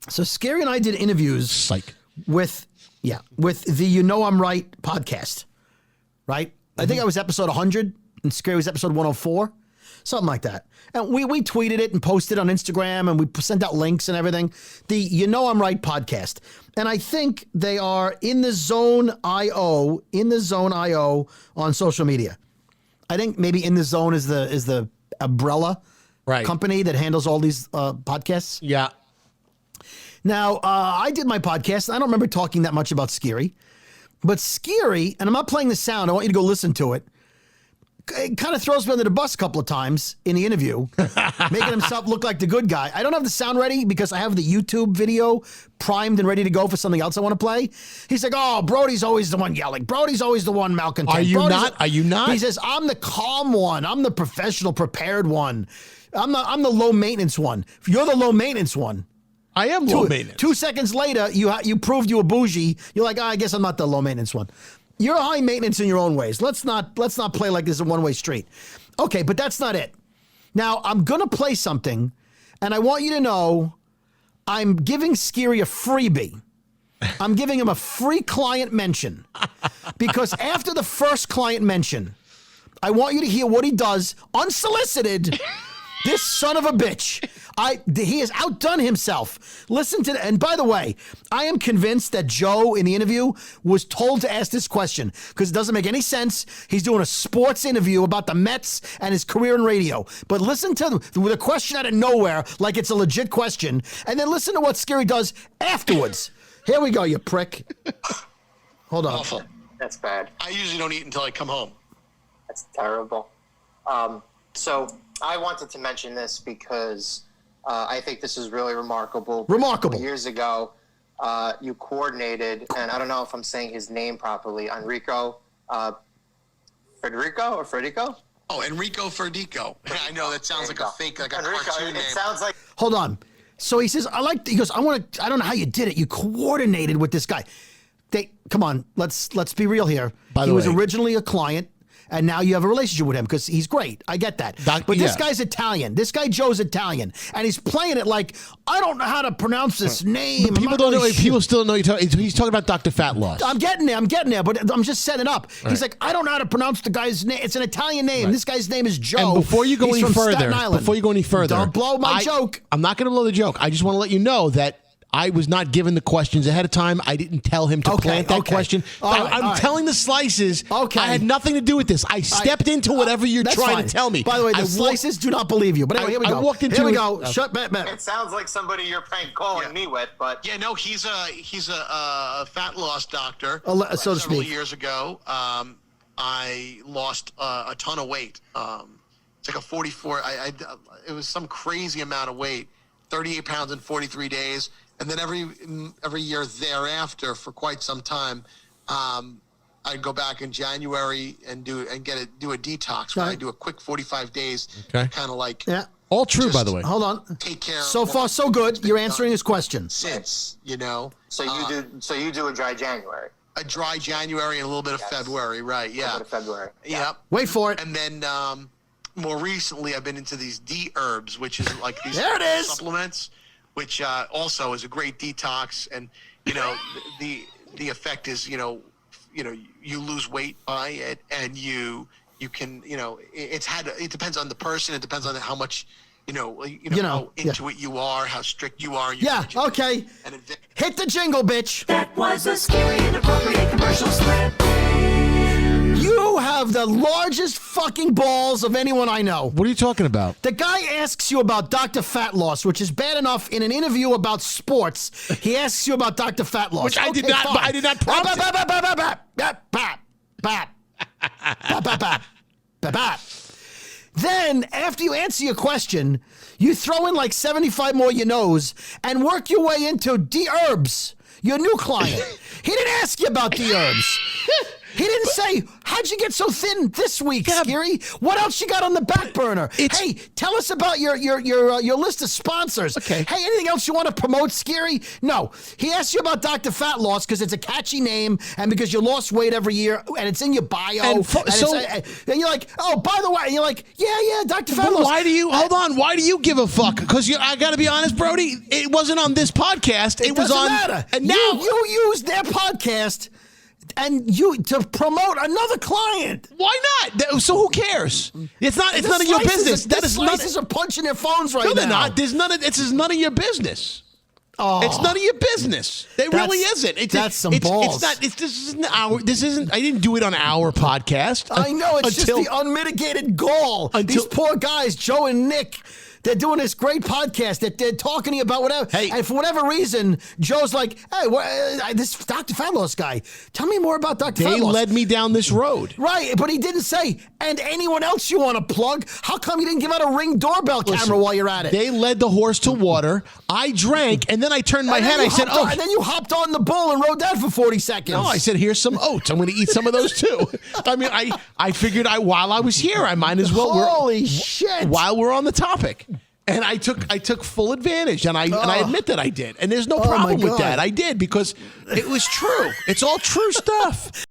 So Skeery and I did interviews Psych. with the You Know I'm Right podcast, right? I think I was episode 100 and Skeery was episode 104, something like that. And we tweeted it and posted on Instagram and we sent out links and everything. The You Know I'm Right podcast. And I think they are in the Zone IO on social media. I think maybe In the Zone is the umbrella company that handles all these podcasts. Yeah. Now, I did my podcast. I don't remember talking that much about Skeery. But Skeery, and I'm not playing the sound. I want you to go listen to it. It kind of throws me under the bus a couple of times in the interview, making himself look like the good guy. I don't have the sound ready because I have the YouTube video primed and ready to go for something else I want to play. He's like, oh, Brody's always the one yelling. Brody's always the one malcontent. Are you not? Are you not? He says, I'm the calm one. I'm the professional, prepared one. I'm the low maintenance one. You're the low maintenance one. I am low maintenance. 2 seconds later, you proved you were bougie. You're like, I guess I'm not the low maintenance one. You're high maintenance in your own ways. Let's not play like this is a one-way street. Okay, but that's not it. Now, I'm going to play something, and I want you to know I'm giving Skeery a freebie. I'm giving him a free client mention. Because after the first client mention, I want you to hear what he does unsolicited. This son of a bitch. He has outdone himself. Listen to that. And by the way, I am convinced that Joe in the interview was told to ask this question because it doesn't make any sense. He's doing a sports interview about the Mets and his career in radio. But listen to the question out of nowhere like it's a legit question. And then listen to what Skeery does afterwards. Here we go, you prick. Hold on. Awful. That's bad. I usually don't eat until I come home. That's terrible. So I wanted to mention this because I think this is really remarkable. Remarkable. Years ago, you coordinated, and I don't know if I'm saying his name properly, Federico? Oh, Enrico Ferdico. I know that sounds like a fake, like a cartoon name. It sounds like. Hold on. So he says, he goes, I don't know how you did it. You coordinated with this guy. Come on, let's be real here. He was originally a client. And now you have a relationship with him because he's great. I get that. But this guy's Italian. This guy Joe's Italian. And he's playing it like, I don't know how to pronounce this name. But people don't know. People still know he's talking about Dr. Fat Loss. I'm getting there, but I'm just setting up. Right. He's like, I don't know how to pronounce the guy's name. It's an Italian name. Right. This guy's name is Joe. And before you go any further, don't blow my joke. I'm not going to blow the joke. I just want to let you know that I was not given the questions ahead of time. I didn't tell him to plant that question. I'm telling the slices. Okay. I had nothing to do with this. I stepped into whatever you're trying to tell me. By the way, the slices do not believe you. But anyway, here we go. I walked into here we go. Shut back. It sounds like somebody you're prank calling me with, but yeah, no, he's a fat loss doctor. So to speak. Several years ago, I lost a ton of weight. It's like a 44. It was some crazy amount of weight. 38 pounds in 43 days. And then every year thereafter, for quite some time, I'd go back in January and do a detox. Where I do a quick 45 days, kind of like all true, by the way. Hold on. Take care. So far, so good. You're answering his question. Since so you do a dry January. A dry January and a little bit of February, right? Yeah. A little bit of February. Yep. Wait for it. And then more recently, I've been into these D-herbs, which is like these supplements. Which also is a great detox, and the effect is you lose weight by it, and you can it depends on the person, it depends on how much how into it you are, how strict you are. Okay. Hit the jingle, bitch. That was a scary and inappropriate commercial slip. You have the largest fucking balls of anyone I know. What are you talking about? The guy asks you about Dr. Fat Loss, which is bad enough in an interview about sports. He asks you about Dr. Fat Loss. Which I did not prompt. Then, after you answer your question, you throw in like 75 more you knows and work your way into D-herbs, your new client. He didn't ask you about D-herbs. He didn't say, how'd you get so thin this week, Skeery? What else you got on the back burner? Hey, tell us about your list of sponsors. Okay. Hey, anything else you want to promote, Skeery? No. He asked you about Dr. Fat Loss because it's a catchy name and because you lost weight every year and it's in your bio. And you're like, oh, by the way, and you're like, yeah, Dr. Fat Loss. Why do you, hold on, why do you give a fuck? Because I got to be honest, Brody, it wasn't on this podcast. It was on. Matter. And now you used their podcast and to promote another client. Why not? So who cares? It's none of your business. The slices are punching their phones right now. No, they're not. This is none of your business. Oh, it's none of your business. It really isn't. That's some balls. It's not. This isn't. I didn't do it on our podcast. I know. It's just the unmitigated gall. These poor guys, Joe and Nick. They're doing this great podcast that they're talking to you about whatever. Hey. And for whatever reason, Joe's like, hey, this Dr. Fat Loss guy, tell me more about Dr. Fat Loss. They led me down this road. Right, but he didn't say, and anyone else you want to plug? How come you didn't give out a Ring doorbell camera while you're at it? They led the horse to water. I drank, and then I turned my head. I said, oh. And then you hopped on the bull and rode that for 40 seconds. No, I said, here's some oats. I'm going to eat some of those too. I mean, I figured while I was here, I might as well. Holy shit. While we're on the topic. And I took full advantage, and I admit that I did. And there's no problem with that. I did because it was true. It's all true stuff.